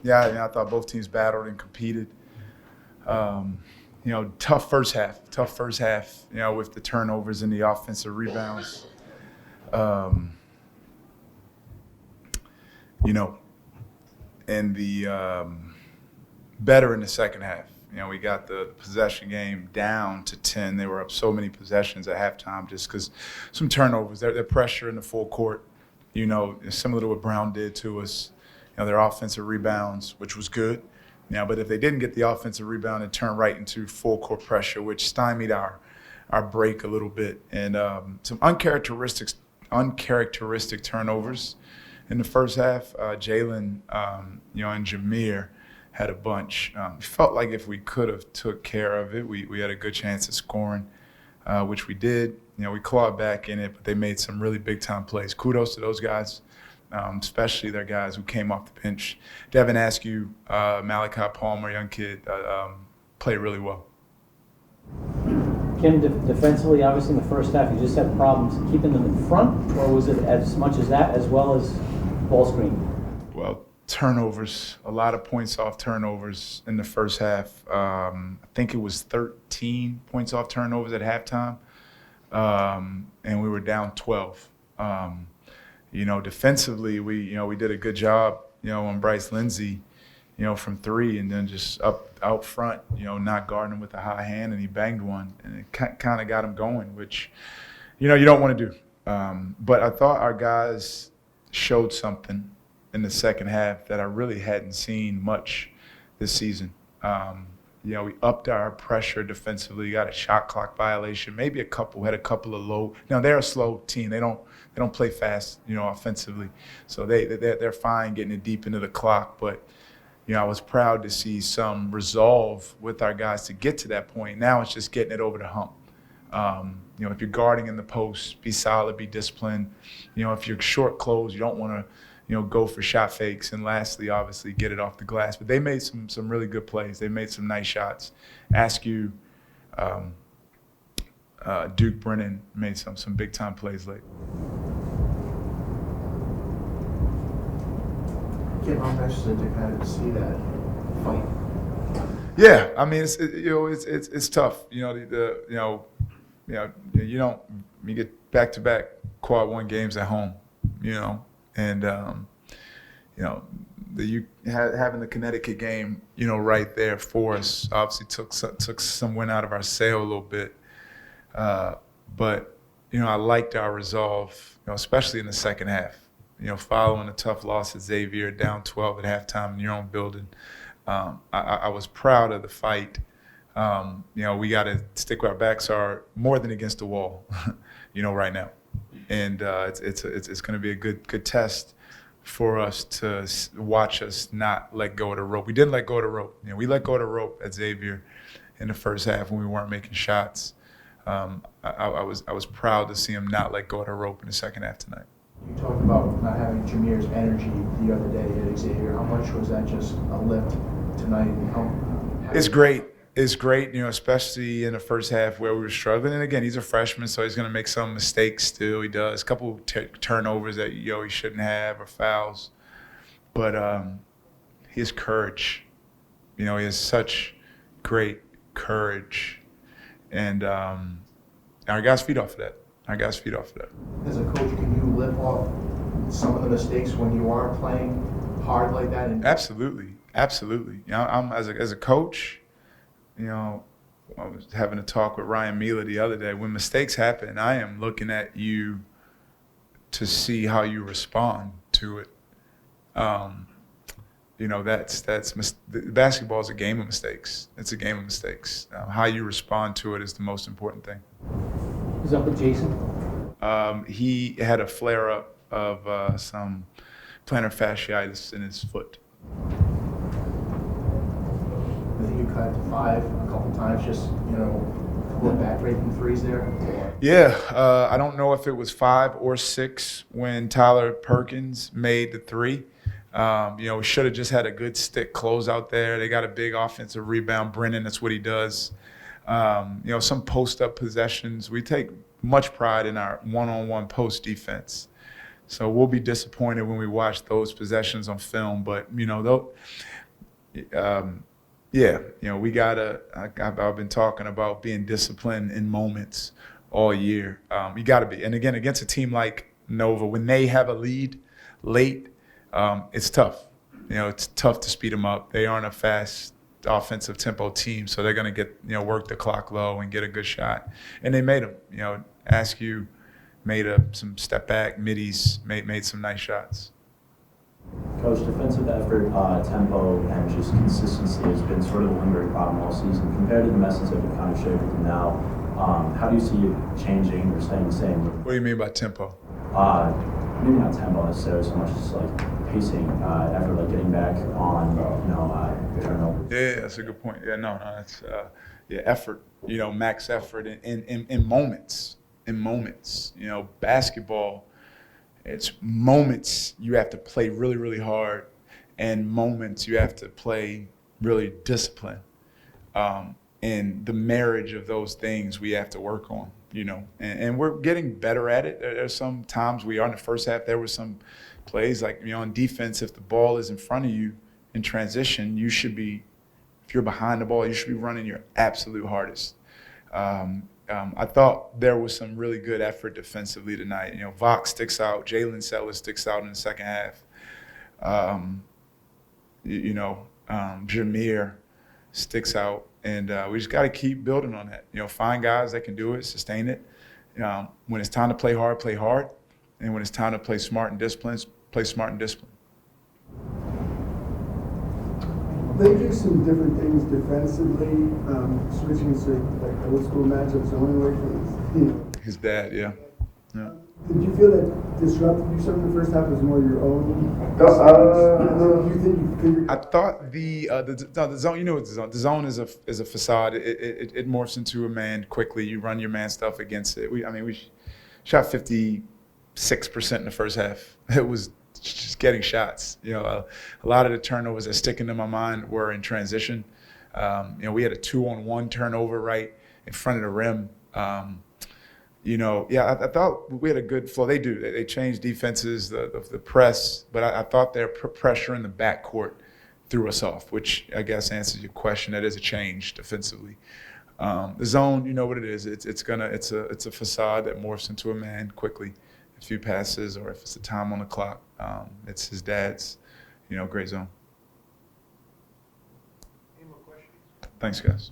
Yeah, I thought both teams battled and competed. Tough first half. With the turnovers and the offensive rebounds. Um, you know, and the better in the second half. We got the possession game down to 10. They were up so many possessions at halftime just because some turnovers. Their pressure in the full court, similar to what Brown did to us. Their offensive rebounds, which was good. But if they didn't get the offensive rebound, it turned right into full court pressure, which stymied our break a little bit. And some uncharacteristic turnovers in the first half. Jalen, and Jameer had a bunch. Felt like if we could have took care of it, we had a good chance of scoring, which we did. We clawed back in it, but they made some really big-time plays. Kudos to those guys, especially their guys who came off the bench. Devin Askew, Malachi Palmer, young kid, played really well. Kim, defensively, obviously in the first half, you just had problems keeping them in front, or was it as much as that, as well as ball screen? Well, turnovers, a lot of points off turnovers in the first half. I think it was 13 points off turnovers at halftime, and we were down 12. Defensively, we did a good job, on Bryce Lindsey, from three, and then just out front, not guarding him with a high hand, and he banged one, and it kind of got him going, which, you don't want to do. But I thought our guys showed something in the second half that I really hadn't seen much this season. We upped our pressure defensively, got a shot clock violation, had a couple of low. Now they're a slow team. They don't play fast, offensively. So they're fine getting it deep into the clock, but I was proud to see some resolve with our guys to get to that point. Now it's just getting it over the hump. If you're guarding in the post, be solid, be disciplined. If you're short close, you don't want to, go for shot fakes. And lastly, obviously, get it off the glass. But they made some really good plays. They made some nice shots. Askew, Duke Brennan made some big-time plays late. How nice is it to kind of see that fight? Yeah, I mean it's tough. You get back-to-back quad one games at home. And having the Connecticut game, right there for us, obviously took some wind out of our sail a little bit. But I liked our resolve, especially in the second half. Following a tough loss at Xavier, down 12 at halftime in your own building. I was proud of the fight. We got to stick where our backs are more than against the wall, right now. And it's going to be a good test for us to watch us not let go of the rope. We didn't let go of the rope. We let go of the rope at Xavier in the first half when we weren't making shots. I was proud to see him not let go of the rope in the second half tonight. You talked about not having Jameer's energy the other day at Xavier. How much was that just a lift tonight? It's great. It's great, especially in the first half where we were struggling. And again, he's a freshman, so he's going to make some mistakes still. He does. A couple turnovers that he shouldn't have, or fouls. But his courage, he has such great courage. And our guys feed off of that. As a coach, can you live off some of the mistakes when you are playing hard like that? Absolutely. I'm as a coach, I was having a talk with Ryan Mila the other day. When mistakes happen, I am looking at you to see how you respond to it. Basketball is a game of mistakes. It's a game of mistakes. How you respond to it is the most important thing. Is up with Jason? He had a flare-up of some plantar fasciitis in his foot. I think you cut it to 5 a couple times, just, look back breaking threes there? Yeah, I don't know if it was 5 or 6 when Tyler Perkins made the 3. We should have just had a good stick close out there. They got a big offensive rebound. Brennan, that's what he does. Some post-up possessions. We take much pride in our one-on-one post defense So we'll be disappointed when we watch those possessions on film. But yeah, we gotta. I've been talking about being disciplined in moments all year. You got to be. And again, against a team like Nova, when they have a lead late, it's tough. It's tough to speed them up. They aren't a fast offensive tempo team, so they're going to get work the clock low and get a good shot. And they made them. Askew made some step back middies, made some nice shots. Coach, defensive effort, tempo, and just consistency has been sort of the lingering problem all season. Compared to the message that we kind of shared with you now, how do you see it changing or staying the same? What do you mean by tempo? Maybe not tempo necessarily so much, just like pacing, effort, like getting back on, turnover. Yeah, that's a good point. Yeah, no, that's effort. Max effort in moments. In moments, basketball. It's moments you have to play really, really hard, and moments you have to play really disciplined. And the marriage of those things we have to work on, and we're getting better at it. There's some times we are in the first half. There were some plays like, on defense, if the ball is in front of you in transition, you should be, if you're behind the ball, you should be running your absolute hardest. I thought there was some really good effort defensively tonight. Vox sticks out. Jalen Sellers sticks out in the second half. Jameer sticks out. And we just got to keep building on that. Find guys that can do it, sustain it. When it's time to play hard, play hard. And when it's time to play smart and disciplined, play smart and disciplined. They do some different things defensively, switching to like old school matchups, only way from His dad, yeah. Did you feel that disrupted you some in the first half? Was more your own? Do you think you figured? I thought the zone. What the zone? The zone is a facade. It morphs into a man quickly. You run your man stuff against it. We shot 56% in the first half. It was just getting shots. A lot of the turnovers that stick into my mind were in transition. We had a 2-on-1 turnover right in front of the rim. I thought we had a good flow. They do. They changed defenses, the press, but I thought their pressure in the backcourt threw us off, which I guess answers your question. That is a change defensively. The zone, you know what it is. It's a facade that morphs into a man quickly. A few passes, or if it's a time on the clock, it's his dad's, great zone. Any more questions? Thanks, guys.